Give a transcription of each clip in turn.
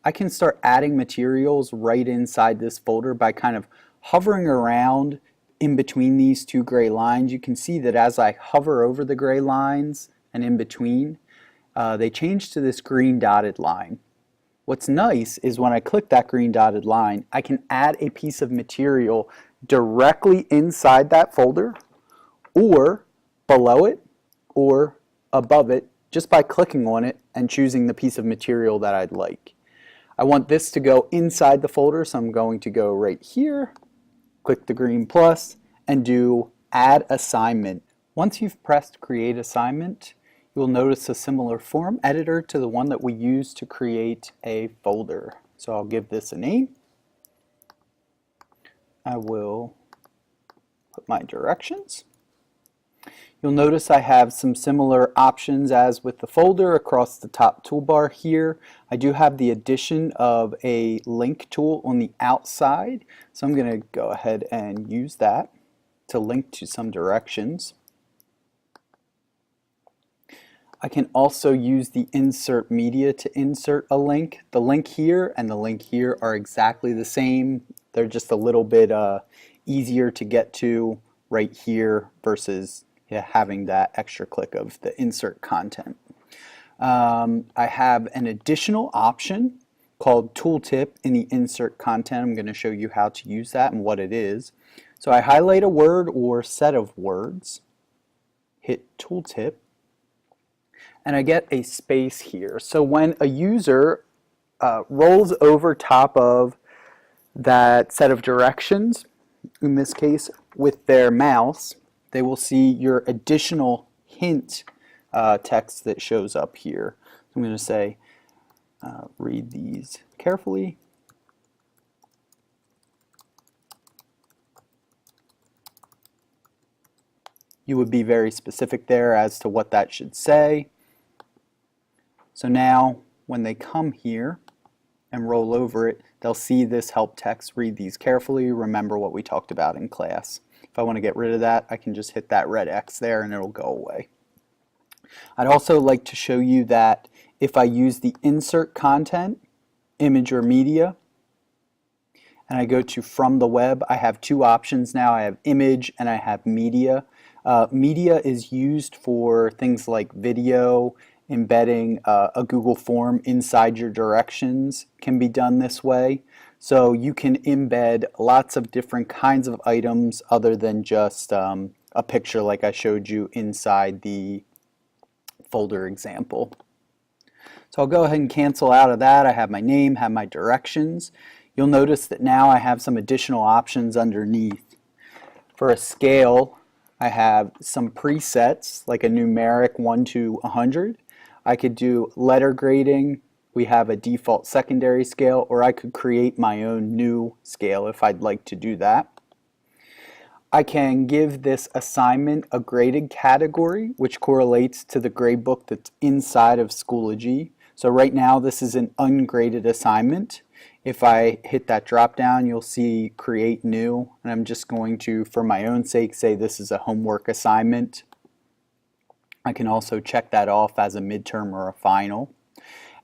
I can start adding materials right inside this folder by kind of hovering around in between these two gray lines. You can see that as I hover over the gray lines and in between, they change to this green dotted line. What's nice is when I click that green dotted line, I can add a piece of material directly inside that folder or below it or above it just by clicking on it and choosing the piece of material that I'd like. I want this to go inside the folder, so I'm going to go right here, click the green plus, and do Add Assignment. Once you've pressed Create Assignment, you'll notice a similar form editor to the one that we used to create a folder. So I'll give this a name. I will put my directions. You'll notice I have some similar options as with the folder across the top toolbar here. I do have the addition of a link tool on the outside, so I'm going to go ahead and use that to link to some directions. I can also use the insert media to insert a link. The link here and the link here are exactly the same. They're just a little bit easier to get to right here versus having that extra click of the insert content. I have an additional option called tooltip in the insert content. I'm going to show you how to use that and what it is. So I highlight a word or set of words, hit tooltip, and I get a space here. So when a user rolls over top of that set of directions, in this case with their mouse, they will see your additional hint text that shows up here. I'm going to say, read these carefully. You would be very specific there as to what that should say. So now when they come here and roll over it, they'll see this help text, read these carefully, remember what we talked about in class. If I want to get rid of that, I can just hit that red X there and it'll go away. I'd also like to show you that if I use the insert content, image or media, and I go to from the web, I have two options now. I have image and I have media. Media is used for things like video, embedding a Google form inside your directions can be done this way. So you can embed lots of different kinds of items other than just a picture like I showed you inside the folder example. So I'll go ahead and cancel out of that. I have my name, have my directions. You'll notice that now I have some additional options underneath. For a scale, I have some presets like a numeric 1 to 100. I could do letter grading. We have a default secondary scale, or I could create my own new scale if I'd like to do that. I can give this assignment a graded category, which correlates to the gradebook that's inside of Schoology. So right now this is an ungraded assignment. If I hit that drop down, you'll see create new, and I'm just going to, for my own sake, say this is a homework assignment. I can also check that off as a midterm or a final.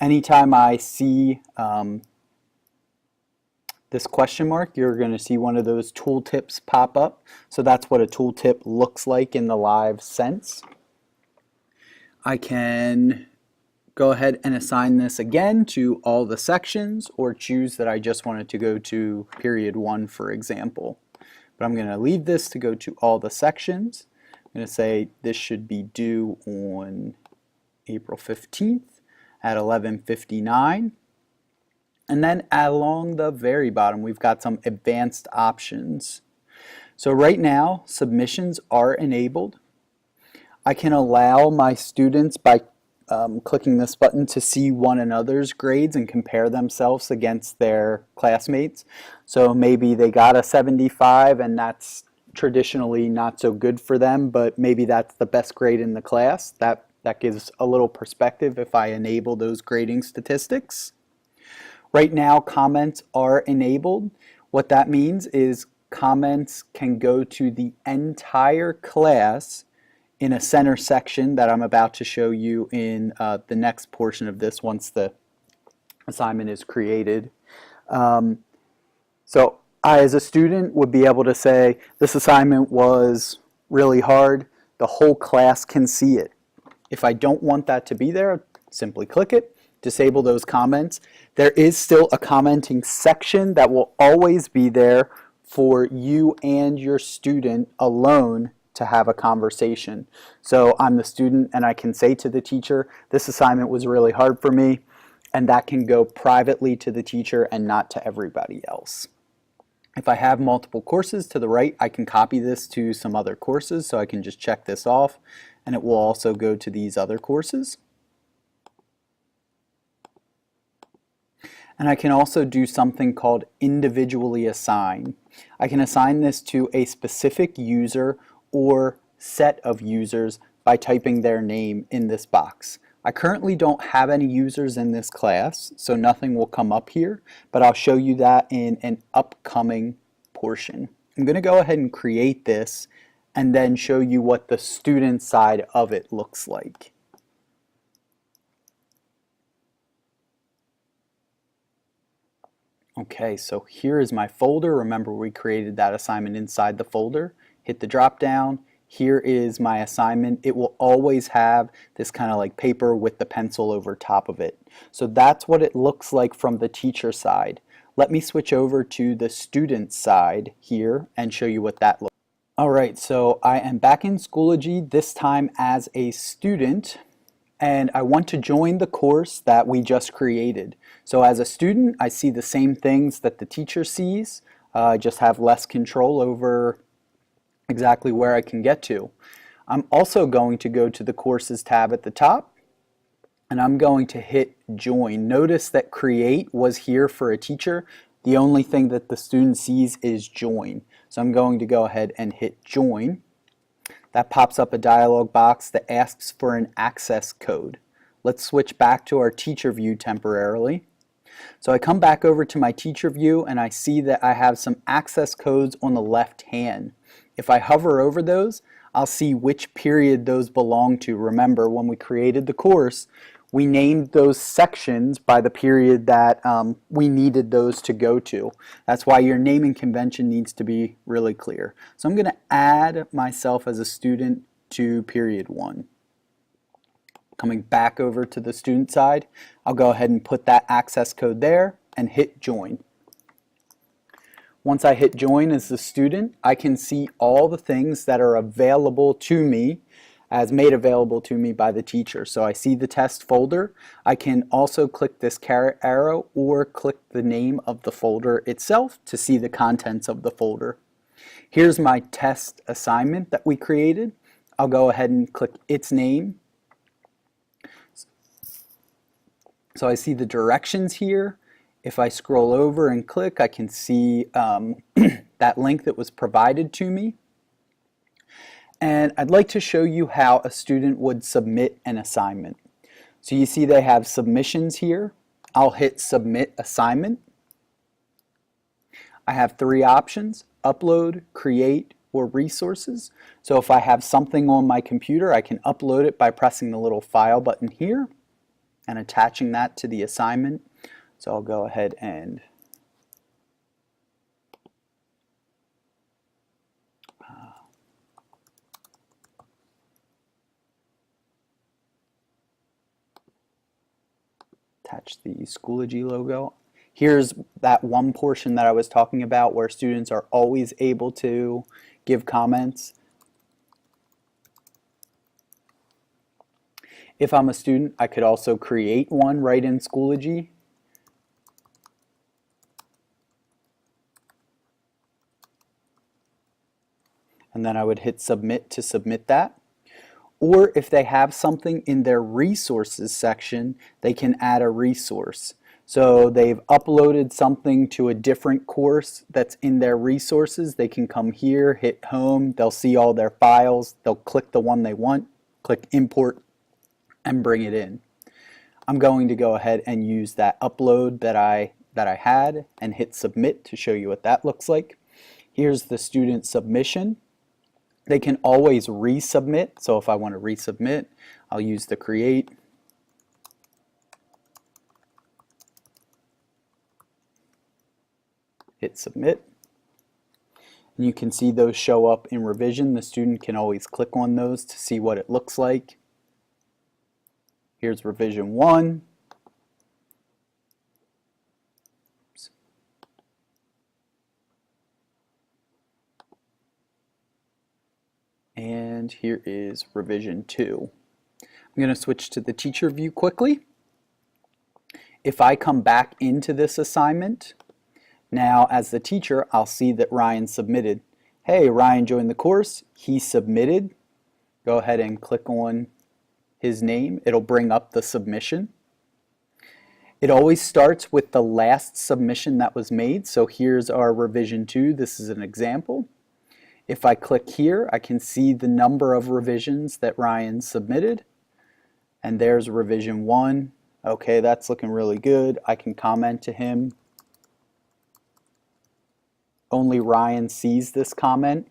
Anytime I see this question mark, you're going to see one of those tooltips pop up. So that's what a tooltip looks like in the live sense. I can go ahead and assign this again to all the sections or choose that I just wanted to go to period 1, for example. But I'm going to leave this to go to all the sections. I'm going to say this should be due on April 15th at 11:59. And then along the very bottom, we've got some advanced options. So right now, submissions are enabled. I can allow my students by clicking this button to see one another's grades and compare themselves against their classmates. So maybe they got a 75 and that's traditionally not so good for them, but maybe that's the best grade in the class. That gives a little perspective if I enable those grading statistics. Right now, comments are enabled. What that means is comments can go to the entire class in a center section that I'm about to show you in the next portion of this once the assignment is created. So I, as a student, would be able to say, this assignment was really hard. The whole class can see it. If I don't want that to be there, simply click it, disable those comments. There is still a commenting section that will always be there for you and your student alone to have a conversation. So I'm the student and I can say to the teacher, this assignment was really hard for me, and that can go privately to the teacher and not to everybody else. If I have multiple courses to the right, I can copy this to some other courses, so I can just check this off, and it will also go to these other courses. And I can also do something called individually assign. I can assign this to a specific user or set of users by typing their name in this box. I currently don't have any users in this class, so nothing will come up here, but I'll show you that in an upcoming portion. I'm going to go ahead and create this and then show you what the student side of it looks like. Okay, so here is my folder. Remember, we created that assignment inside the folder. Hit the drop down. Here is my assignment. It will always have this kind of like paper with the pencil over top of it. So that's what it looks like from the teacher side. Let me switch over to the student side here and show you what that looks like. Alright, so I am back in Schoology, this time as a student, and I want to join the course that we just created. So as a student, I see the same things that the teacher sees. I just have less control over exactly where I can get to. I'm also going to go to the Courses tab at the top, and I'm going to hit Join. Notice that Create was here for a teacher. The only thing that the student sees is Join. So I'm going to go ahead and hit Join. That pops up a dialog box that asks for an access code. Let's switch back to our teacher view temporarily. So I come back over to my teacher view and I see that I have some access codes on the left hand. If I hover over those, I'll see which period those belong to. Remember, when we created the course, we named those sections by the period that we needed those to go to. That's why your naming convention needs to be really clear. So I'm going to add myself as a student to period 1. Coming back over to the student side, I'll go ahead and put that access code there and hit Join. Once I hit Join as the student, I can see all the things that are available to me as made available to me by the teacher. So I see the test folder. I can also click this caret arrow or click the name of the folder itself to see the contents of the folder. Here's my test assignment that we created. I'll go ahead and click its name. So I see the directions here. If I scroll over and click, I can see that link that was provided to me. And I'd like to show you how a student would submit an assignment. So you see they have submissions here. I'll hit Submit Assignment. I have 3 options: Upload, Create, or Resources. So if I have something on my computer, I can upload it by pressing the little File button here and attaching that to the assignment. So I'll go ahead and attach the Schoology logo. Here's that one portion that I was talking about where students are always able to give comments. If I'm a student, I could also create one right in Schoology. And then I would hit Submit to submit that. Or if they have something in their resources section, they can add a resource. So they've uploaded something to a different course that's in their resources. They can come here, hit home, they'll see all their files, they'll click the one they want, click import, and bring it in. I'm going to go ahead and use that upload that I had and hit submit to show you what that looks like. Here's the student submission. They can always resubmit, so if I want to resubmit, I'll use the create. hit submit. And you can see those show up in revision. The student can always click on those to see what it looks like. Here's revision 1. Oops. And here is revision 2. I'm going to switch to the teacher view quickly. If I come back into this assignment, now as the teacher, I'll see that Ryan submitted. Hey, Ryan joined the course. He submitted. Go ahead and click on his name. It'll bring up the submission. It always starts with the last submission that was made. So here's our revision 2. This is an example. If I click here, I can see the number of revisions that Ryan submitted. And there's revision 1. Okay, that's looking really good. I can comment to him. Only Ryan sees this comment.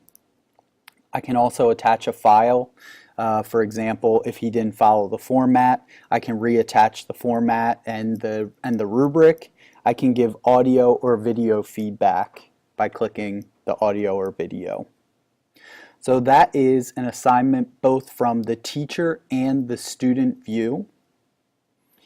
I can also attach a file. For example, if he didn't follow the format, I can reattach the format and the rubric. I can give audio or video feedback by clicking the audio or video. So that is an assignment both from the teacher and the student view.